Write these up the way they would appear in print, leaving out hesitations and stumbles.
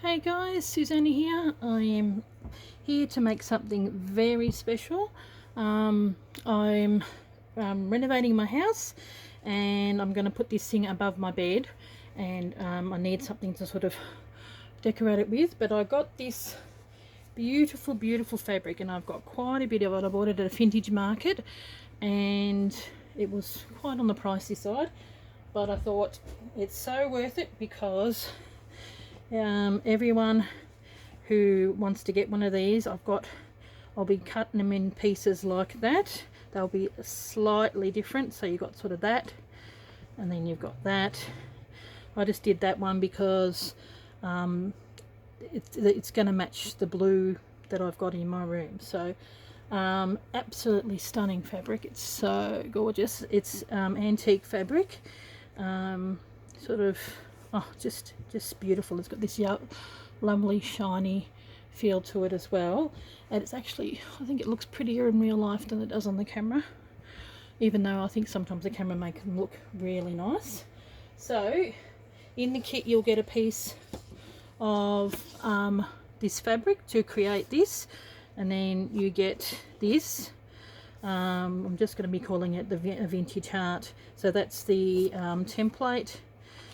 Hey guys, Susanna here. I am here to make something very special. I'm renovating my house and I'm going to put this thing above my bed, and I need something to sort of decorate it with. But I got this beautiful fabric, and I've got quite a bit of it. I bought it at a vintage market and it was quite on the pricey side, but I thought it's so worth it because everyone who wants to get one of these, I'll be cutting them in pieces like that. They'll be slightly different, so you've got sort of that, and then you've got that. I just did that one because it's going to match the blue that I've got in my room. So absolutely stunning fabric. It's so gorgeous. It's antique fabric, sort of just beautiful. It's got this lovely shiny feel to it as well, and it's actually, I think it looks prettier in real life than it does on the camera, even though I think sometimes the camera makes them look really nice. So in the kit you'll get a piece of this fabric to create this, and then you get this. I'm just going to be calling it the vintage heart. So that's the template.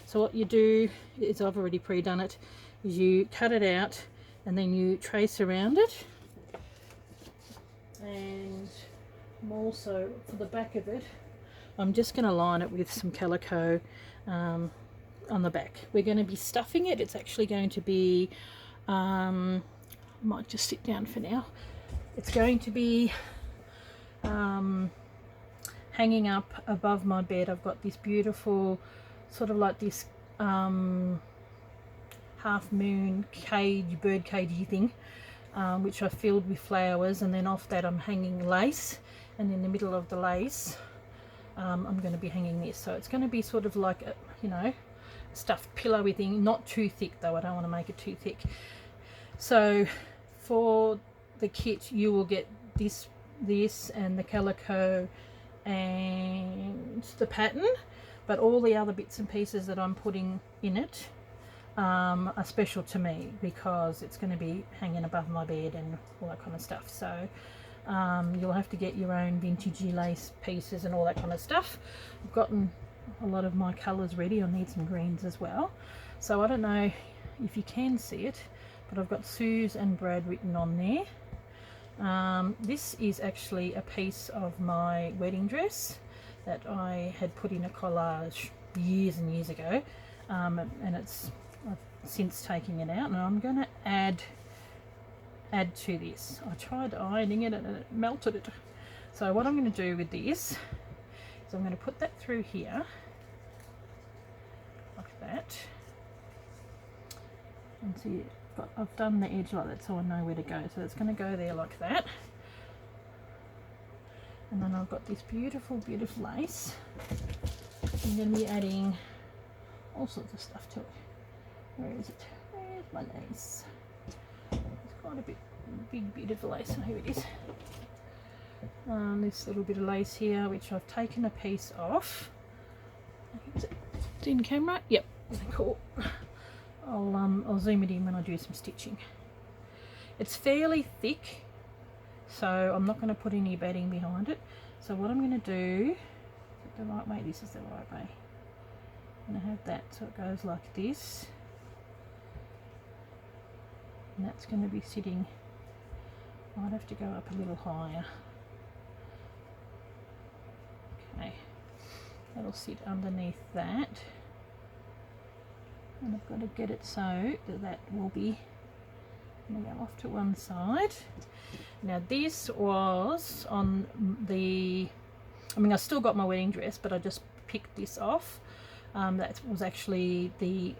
So what you do is, I've already pre-done it, is you cut it out and then you trace around it. And also for the back of it, I'm just going to line it with some calico on the back. We're going to be stuffing it. It's actually going to be, I might just sit down for now. It's going to be hanging up above my bed. I've got this beautiful sort of like this half moon cage, bird cagey thing, which I filled with flowers, and then off that I'm hanging lace, and in the middle of the lace I'm going to be hanging this. So it's going to be sort of like a, stuffed pillowy thing, not too thick though. I don't want to make it too thick. So for the kit you will get this and the calico and the pattern, but all the other bits and pieces that I'm putting in it are special to me because it's going to be hanging above my bed and all that kind of stuff. So you'll have to get your own vintagey lace pieces and all that kind of stuff. I've gotten a lot of my colours ready. I need some greens as well. So I don't know if you can see it, but I've got Suze and Brad written on there. This is actually a piece of my wedding dress that I had put in a collage years and years ago, and I've since taken it out, and I'm going to add to this. I tried ironing it and it melted it. So what I'm going to do with this is I'm going to put that through here like that, and see, I've done the edge like that so I know where to go. So it's going to go there like that. And then I've got this beautiful lace. I'm going to be adding all sorts of stuff to it. Where is it? Where's my lace? It's quite a big bit of lace. Oh, here it is. This little bit of lace here, which I've taken a piece off. Is it in camera? Yep. Cool. I'll zoom it in when I do some stitching. It's fairly thick, so I'm not going to put any batting behind it. So what I'm going to do, is it the right way? This is the right way. I'm going to have that so it goes like this, and that's going to be sitting, I might have to go up a little higher. Okay, that'll sit underneath that, and I've got to get it so that will be, I'm going to go off to one side. Now this was on the, I still got my wedding dress, but I just picked this off. That was actually the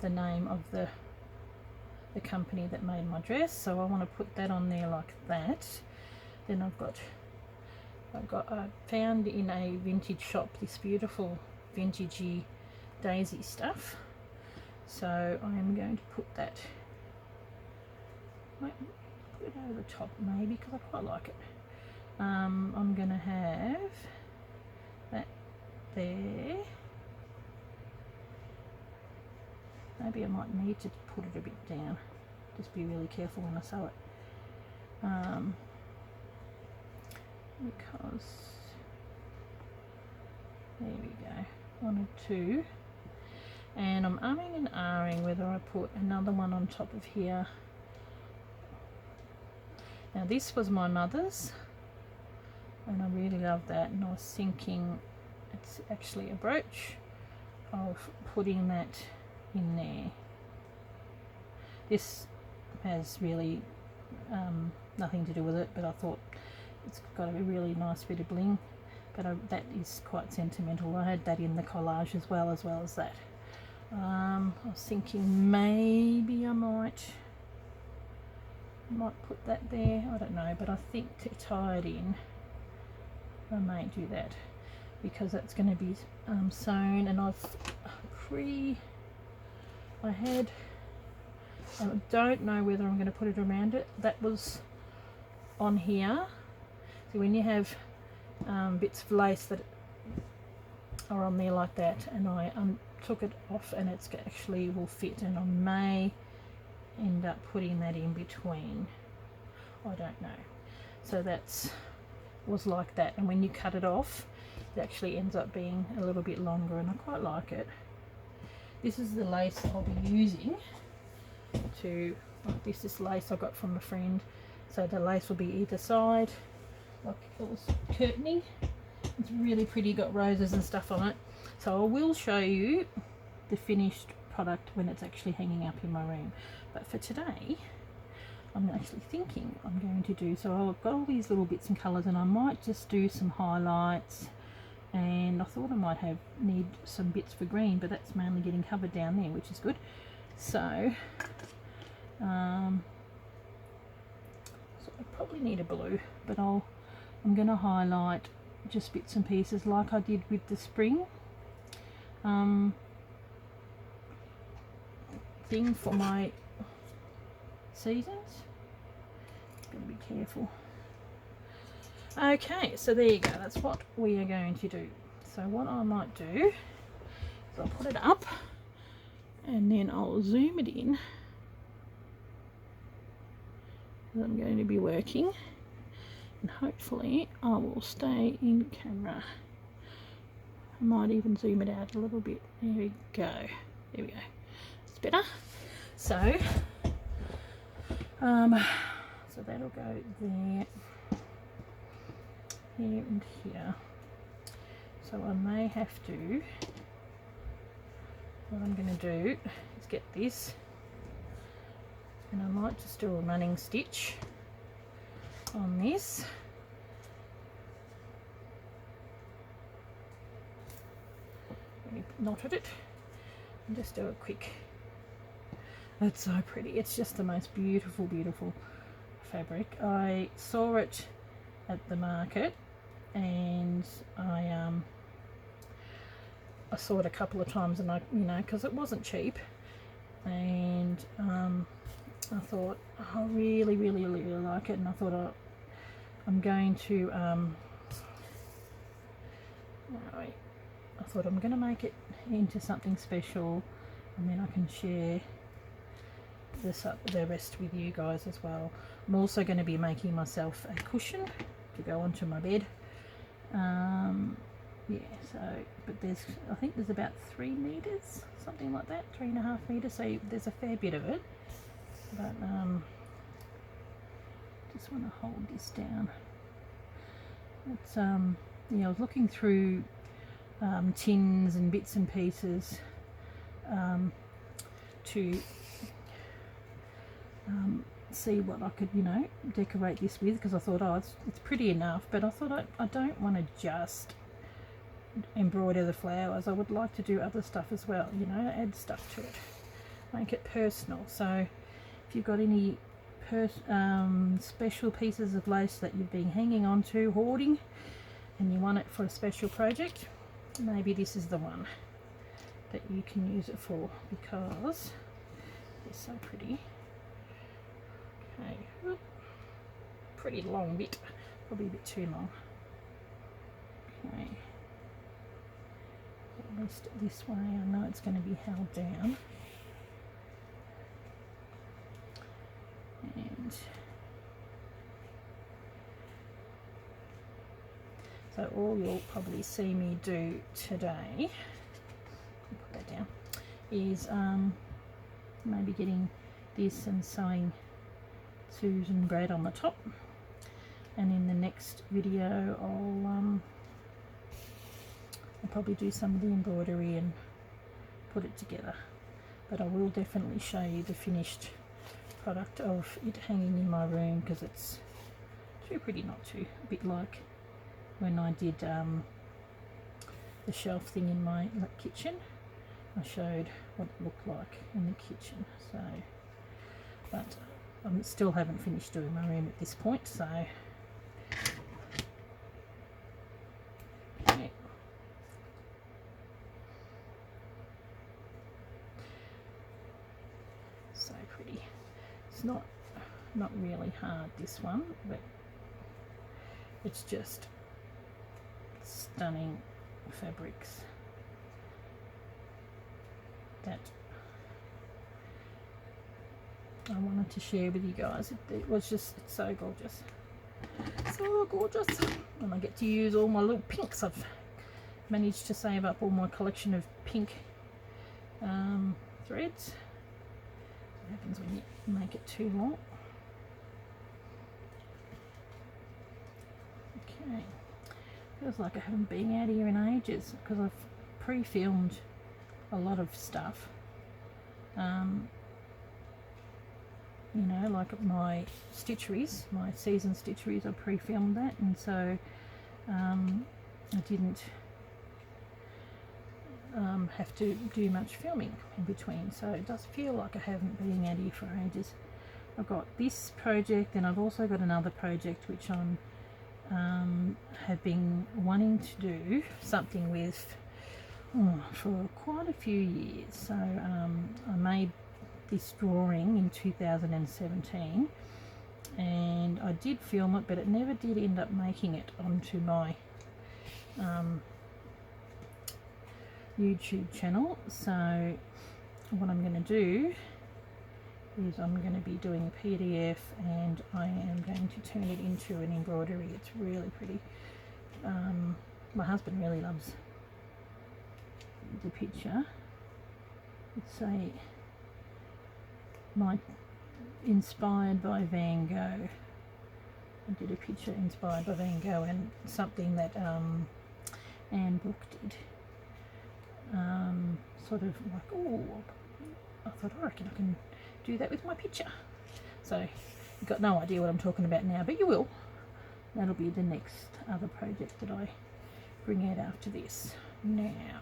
name of the company that made my dress. So I want to put that on there like that. Then I found in a vintage shop this beautiful vintagey daisy stuff. So I am going to put that, put it over the top maybe, because I quite like it. I'm going to have that there, Maybe I might need to put it a bit down. Just be really careful when I sew it. Because there we go, 1 or 2, and I'm umming and ahhing whether I put another one on top of here. Now this was my mother's and I really love that, and I was thinking it's actually a brooch, of putting that in there. This has really nothing to do with it, but I thought it's got a really nice bit of bling, but that is quite sentimental. I had that in the collage as well as that. I was thinking maybe I might put that there, I don't know, but I think to tie it in I may do that, because that's going to be sewn, and I don't know whether I'm going to put it around it. That was on here. So when you have bits of lace that are on there like that, and I took it off, and it's actually will fit, and I may end up putting that in between. I don't know. So that's was like that, and when you cut it off, it actually ends up being a little bit longer, and I quite like it. This is the lace I'll be using to, like this lace I got from a friend, so the lace will be either side, like it was curtaining. It's really pretty, got roses and stuff on it. So I will show you the finished product when it's actually hanging up in my room, but for today I'm actually thinking I'm going to do, so I've got all these little bits and colours, and I might just do some highlights, and I thought I might need some bits for green, but that's mainly getting covered down there, which is good. So I probably need a blue, but I'm going to highlight just bits and pieces like I did with the spring thing for my seasons. Gotta be careful. Okay, so there you go, that's what we are going to do. So what I might do is I'll put it up and then I'll zoom it in. I'm going to be working, and hopefully I will stay in camera. I might even zoom it out a little bit. There we go. There we go. It's better. So so that'll go there, here and here. So I may have to, what I'm going to do is get this, and I might just do a running stitch on this. Knotted it and just do a quick. That's so pretty. It's just the most beautiful fabric. I saw it at the market, and I saw it a couple of times, and I, because it wasn't cheap, and I thought I really like it, and I thought I'm going to I thought I'm going to make it into something special, and then I can share the rest with you guys as well. I'm also going to be making myself a cushion to go onto my bed. Yeah, so, but I think there's about 3 meters, something like that, 3.5 meters, so there's a fair bit of it, but just want to hold this down. It's yeah, I was looking through tins and bits and pieces to see what I could, decorate this with, because I thought, it's pretty enough, but I thought I don't want to just embroider the flowers. I would like to do other stuff as well, add stuff to it, make it personal. So if you've got any special pieces of lace that you've been hanging on to, hoarding, and you want it for a special project, maybe this is the one that you can use it for, because it's so pretty. Okay, pretty long bit, probably a bit too long. Okay, at least this way I know it's going to be held down. So all you'll probably see me do today, put that down, is maybe getting this and sewing Susan Brad on the top, and in the next video I'll probably do some of the embroidery and put it together, but I will definitely show you the finished product of it hanging in my room, because it's too pretty not to. A bit like when I did the shelf thing in my kitchen. I showed what it looked like in the kitchen. So, but I still haven't finished doing my room at this point, so yeah. So pretty. It's not really hard, this one, but it's just stunning fabrics that I wanted to share with you guys. It was just, it's so gorgeous. So gorgeous. And I get to use all my little pinks. I've managed to save up all my collection of pink threads. What happens when you make it too long? Okay. Feels like I haven't been out here in ages, because I've pre-filmed a lot of stuff. You know, like my stitcheries, my season stitcheries, I pre-filmed that, and so I didn't have to do much filming in between, so it does feel like I haven't been out here for ages. I've got this project, and I've also got another project which I'm have been wanting to do something with for quite a few years. So I made this drawing in 2017, and I did film it, but it never did end up making it onto my YouTube channel. So what I'm going to do is I'm going to be doing a PDF, and I am going to turn it into an embroidery. It's really pretty. My husband really loves the picture. It's inspired by Van Gogh. I did a picture inspired by Van Gogh, and something that Anne Brooke did. Sort of like, oh, I thought, I reckon I can do that with my picture. So you've got no idea what I'm talking about now, but you will. That'll be the next other project that I bring out after this. Now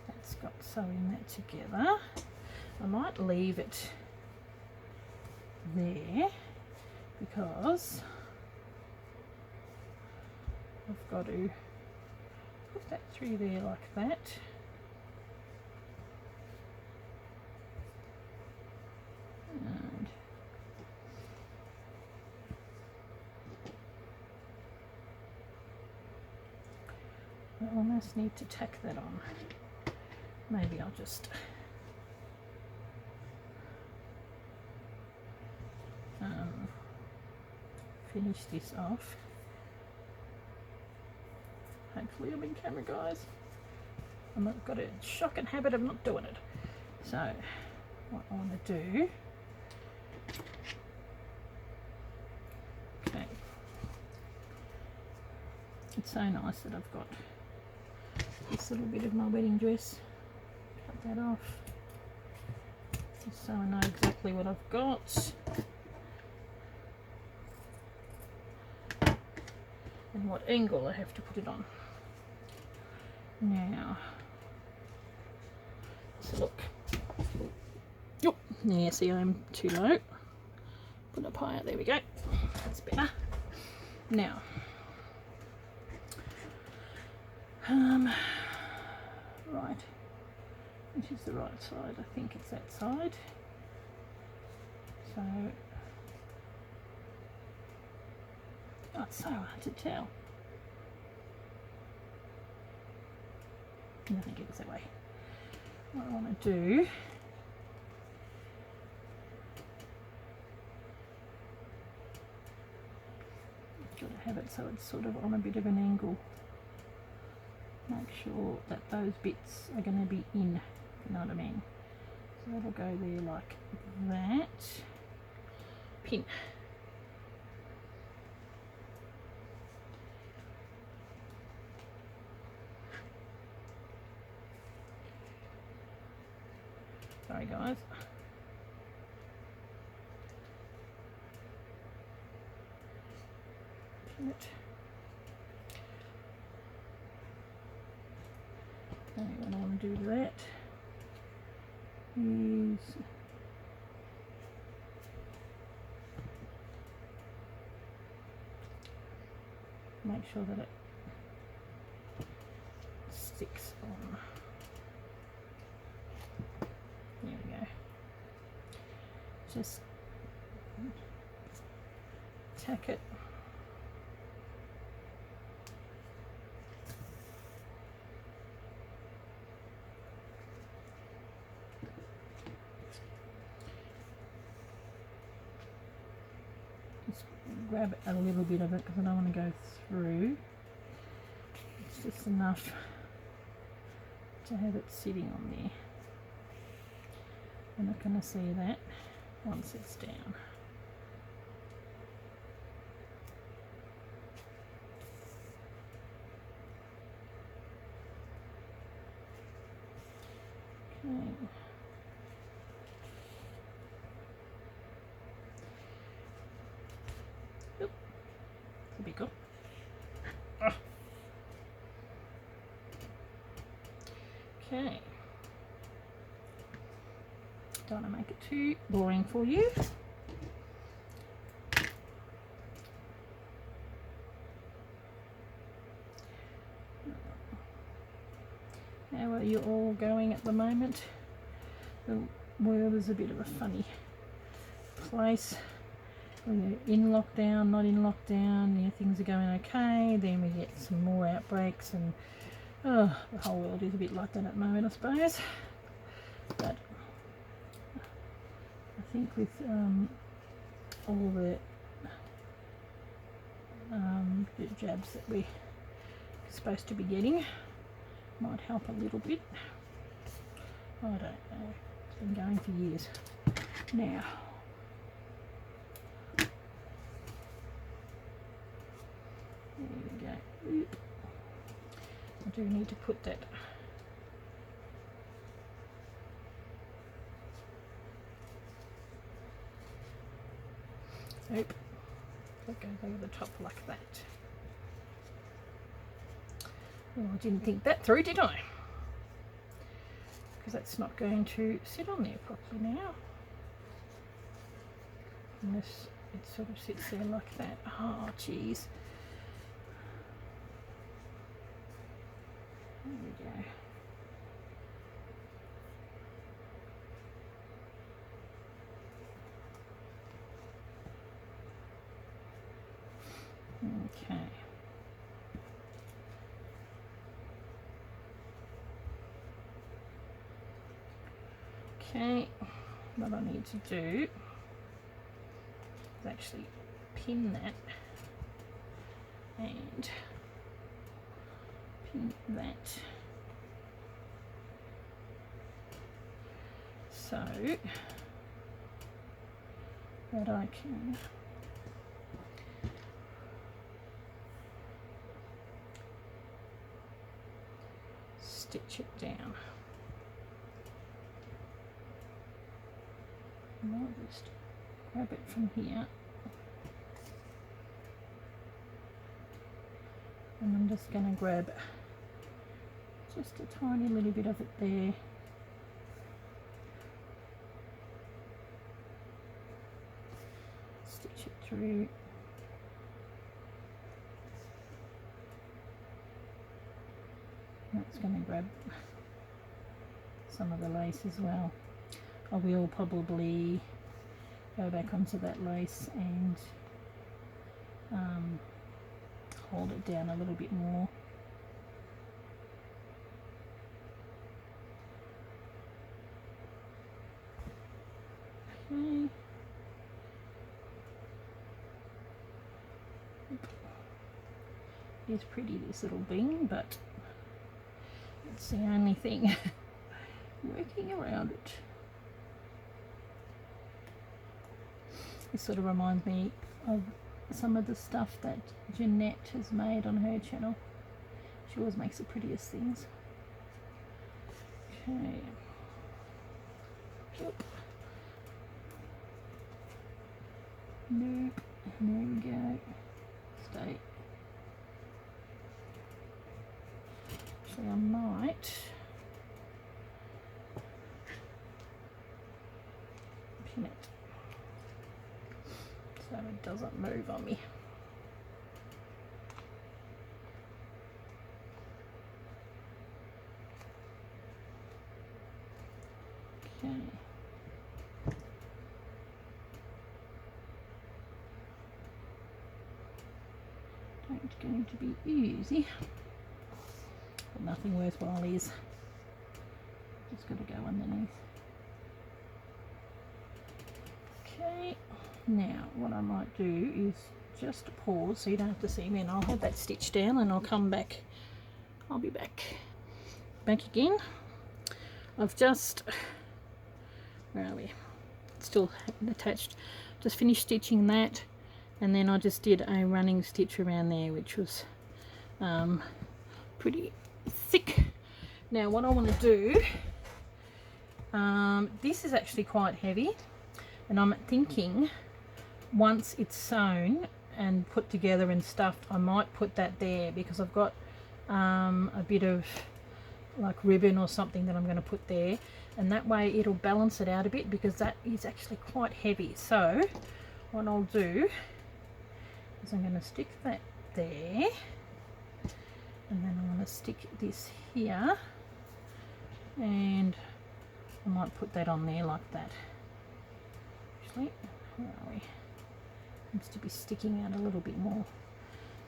that's got sewing that together. I might leave it there because I've got to put that through there like that. And I almost need to tack that on. Maybe I'll just finish this off. Hopefully I'm in camera, guys. I've got a shocking habit of not doing it. So what I want to do, okay, it's so nice that I've got this little bit of my wedding dress. Cut that off just so I know exactly what I've got and what angle I have to put it on. Now, so look. Oh, yeah, see, I'm too low. Put it up higher. There we go. That's better. Now, right, which is the right side? I think it's that side. So, oh, it's so hard to tell. I think it's that way. What I want to do sort of have it so it's sort of on a bit of an angle. Make sure that those bits are going to be in, you know what I mean. So that'll go there like that. Pin. Sorry guys. Pin it. Okay, what I want to do with that is make sure that it sticks on. There we go. Just tack it. Just grab a little bit of it because I don't want to go through. It's just enough to have it sitting on there. We're not going to see that once it's down. Okay. Oop. It's a bit good. Okay. Don't want to make it too boring for you. How are you all going at the moment? The world is a bit of a funny place. We're in lockdown, not in lockdown, yeah, things are going okay, then we get some more outbreaks, and the whole world is a bit like that at the moment, I suppose. But I think with all the jabs that we're supposed to be getting, might help a little bit. I don't know. It's been going for years now. There we go. I do need to put that nope, that goes over the top like that. Well, I didn't think that through, did I? Because that's not going to sit on there properly now. Unless it sort of sits there like that. Oh, jeez. There we go. Okay. Okay, what I need to do is actually pin that and pin that so that I can stitch it down. I'll just grab it from here and I'm just going to grab just a tiny little bit of it there. Stitch it through. That's going to grab some of the lace as well. I will probably go back onto that lace and hold it down a little bit more. Okay. is pretty, this little bling, but it's the only thing working around it. It sort of reminds me of some of the stuff that Jeanette has made on her channel. She always makes the prettiest things. Okay. Yep. Nope. There we go. Stay. Actually, I might pin it so it doesn't move on me. Okay. Don't going to be easy, but nothing worthwhile is. Just got to go underneath. Okay, now what I might do is just pause so you don't have to see me, and I'll have that stitch down and I'll come back. I'll be back again. I've just, where are we, still attached, just finished stitching that, and then I just did a running stitch around there, which was pretty thick. Now what I want to do, this is actually quite heavy, and I'm thinking once it's sewn and put together and stuffed, I might put that there, because I've got a bit of like ribbon or something that I'm going to put there, and that way it'll balance it out a bit, because that is actually quite heavy. So what I'll do is I'm going to stick that there, and then I'm going to stick this here, and I might put that on there like that. Actually, where are we? Seems to be sticking out a little bit more,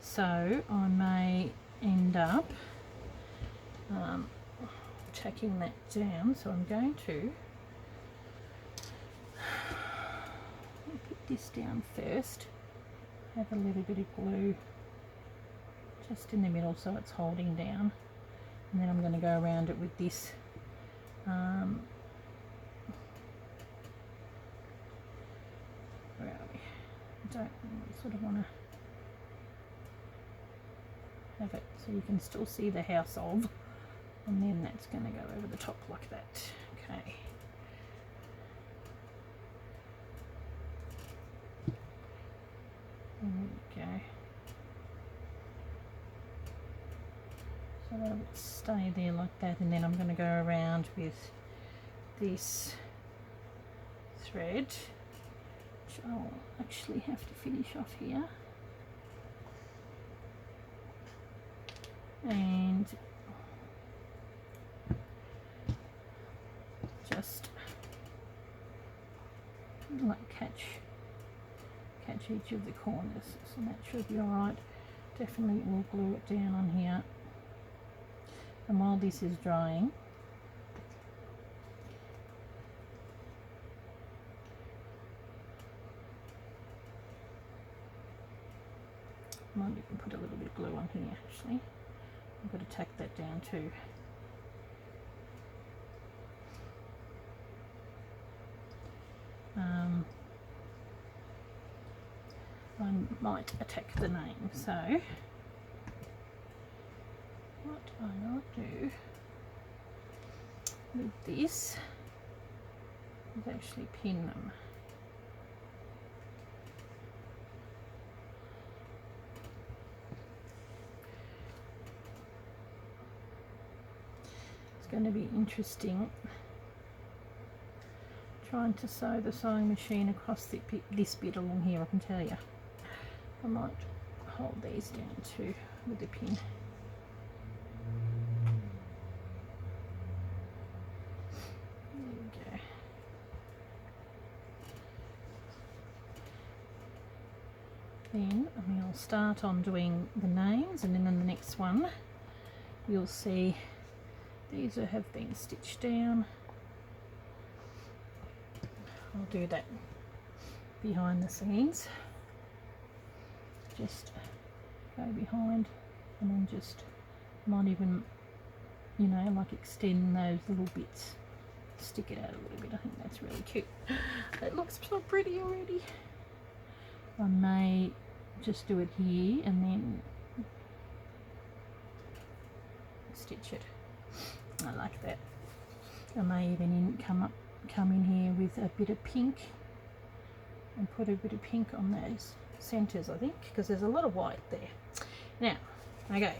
so I may end up tacking that down. So I'm going to put this down first, have a little bit of glue just in the middle so it's holding down, and then I'm going to go around it with this where are we? I don't sort of want to have it so you can still see the house of, and then that's going to go over the top like that. Okay. There we go. So that'll stay there like that, and then I'm going to go around with this thread, which I'll actually have to finish off here. And just like catch each of the corners, so that should be alright. Definitely will glue it down on here, and while this is drying, I might even put a little bit of glue on here. Actually, I've got to tack that down too. I might attack the name, so what I will do with this is actually pin them. It's going to be interesting trying to sew the sewing machine across this bit along here, I can tell you. I might hold these down too with the pin. There we go. Then I'll start on doing the names, and then in the next one you'll see these have been stitched down. I'll do that behind the scenes. Just go behind and then just not even, you know, like extend those little bits, stick it out a little bit. I think that's really cute. It looks so pretty already. I may just do it here and then stitch it. I like that. I may even come in here with a bit of pink and put a bit of pink on those centers, I think, because there's a lot of white there. Now, okay,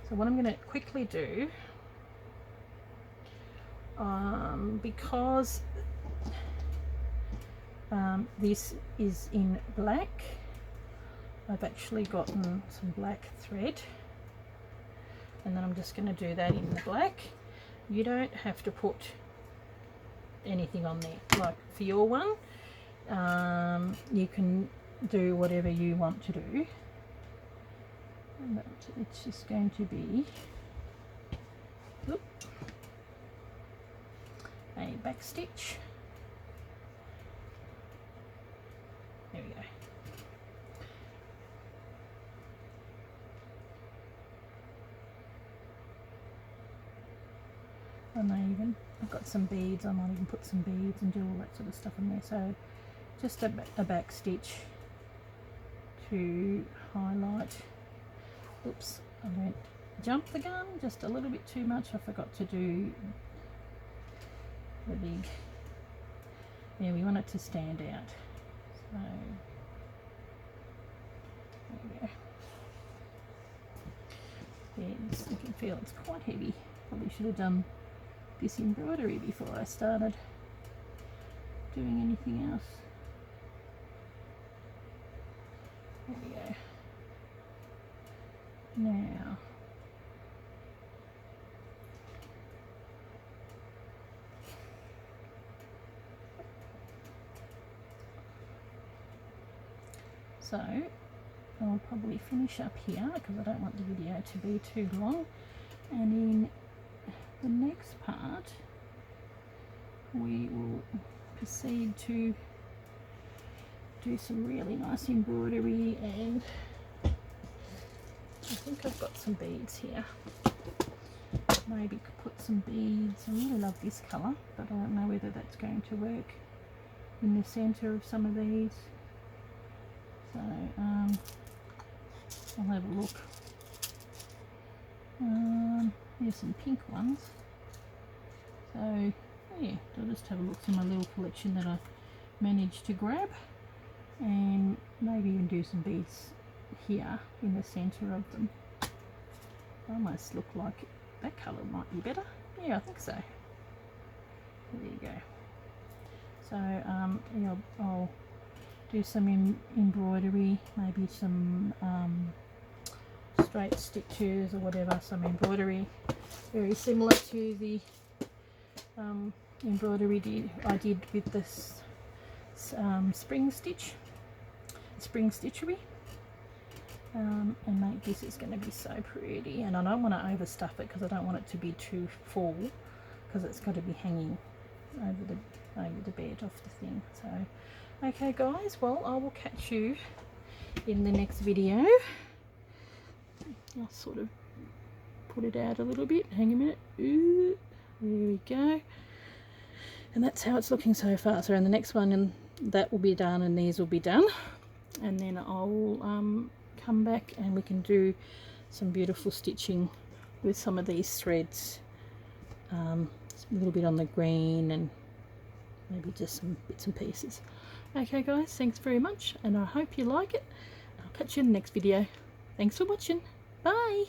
so what I'm going to quickly do, because this is in black, I've actually gotten some black thread, and then I'm just going to do that in the black. You don't have to put anything on there. Like for your one, you can do whatever you want to do, but it's just going to be a back stitch. There we go. I've got some beads, I might even put some beads and do all that sort of stuff in there. So just a back stitch to highlight. Oops, I went jump the gun just a little bit too much. I forgot to do the big, yeah, we want it to stand out. So there we go. Yeah, you can feel it's quite heavy. Probably should have done this embroidery before I started doing anything else. There we go. Now, so I'll probably finish up here because I don't want the video to be too long, and in the next part we will proceed to do some really nice embroidery, and I think I've got some beads here. Maybe could put some beads. I really love this colour, but I don't know whether that's going to work in the centre of some of these. So I'll have a look. There's some pink ones. So yeah, I'll just have a look through my little collection that I managed to grab, and maybe even do some beads here in the centre of them. Almost look like that colour might be better. Yeah, I think so. There you go. So yeah, I'll do some embroidery, maybe some straight stitches or whatever, some embroidery very similar to the embroidery I did with this spring stitchery, and mate, this is going to be so pretty. And I don't want to overstuff it because I don't want it to be too full, because it's got to be hanging over the bed of the thing. So okay guys, well, I will catch you in the next video. I'll sort of put it out a little bit. Hang a minute. Ooh, there we go. And that's how it's looking so far. So in the next one, and that will be done, and these will be done, and then I'll come back and we can do some beautiful stitching with some of these threads, a little bit on the green and maybe just some bits and pieces. Okay guys, thanks very much, and I hope you like it. I'll catch you in the next video. Thanks for watching. Bye.